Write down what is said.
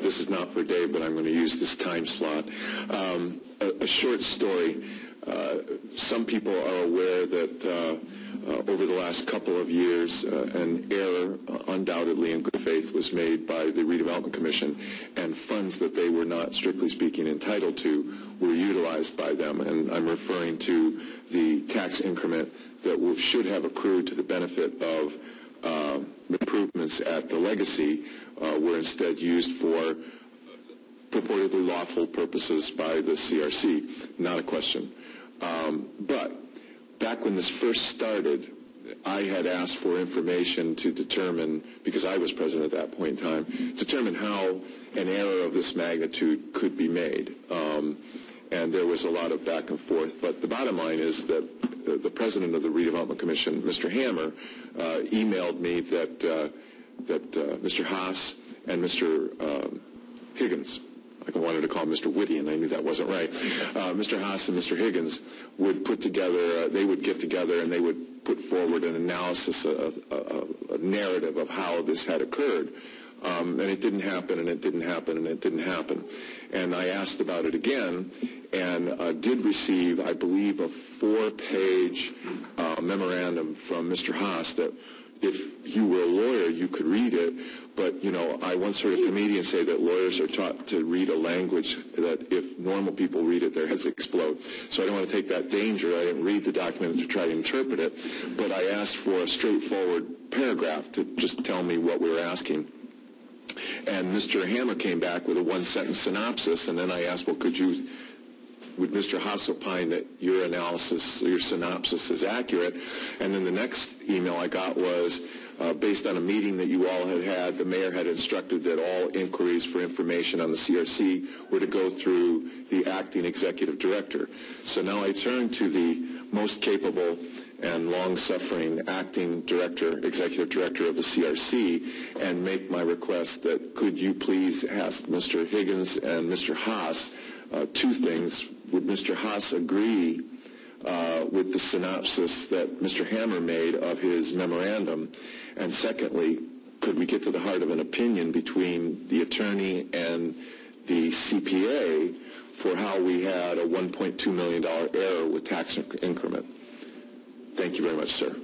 this is not for Dave, but I'm going to use this time slot. A short story. Some people are aware that over the last couple of years, an error, undoubtedly in good faith, was made by the Redevelopment Commission, and funds that they were not, strictly speaking, entitled to were utilized by them. And I'm referring to the tax increment that should have accrued to the benefit of improvements at the Legacy were instead used for purportedly lawful purposes by the CRC. Not a question. But back when this first started, I had asked for information to determine, because I was president at that point in time, determine how an error of this magnitude could be made. And there was a lot of back and forth. But the bottom line is that the president of the Redevelopment Commission, Mr. Hammer, emailed me that Mr. Haas and Mr. Higgins, I wanted to call him Mr. Whitty, and I knew that wasn't right. Mr. Haas and Mr. Higgins would put together, they would get together and they would put forward an analysis, a narrative of how this had occurred. And it didn't happen, and it didn't happen, and it didn't happen. And I asked about it again, and did receive, I believe, a 4-page memorandum from Mr. Haas that if you were a lawyer, you could read it. But, you know, I once heard a comedian say that lawyers are taught to read a language that if normal people read it, their heads explode. So I don't want to take that danger. I didn't read the document to try to interpret it. But I asked for a straightforward paragraph to just tell me what we were asking. And Mr. Hammer came back with a 1-sentence synopsis, and then I asked, well, would Mr. Haas opine that your analysis, or your synopsis is accurate? And then the next email I got was, based on a meeting that you all had, the mayor had instructed that all inquiries for information on the CRC were to go through the acting executive director. So now I turn to the most capable and long-suffering acting director, executive director of the CRC, and make my request that could you please ask Mr. Higgins and Mr. Haas two things. Would Mr. Haas agree with the synopsis that Mr. Hammer made of his memorandum? And secondly, could we get to the heart of an opinion between the attorney and the CPA for how we had a $1.2 million error with tax increment? Thank you very much, sir.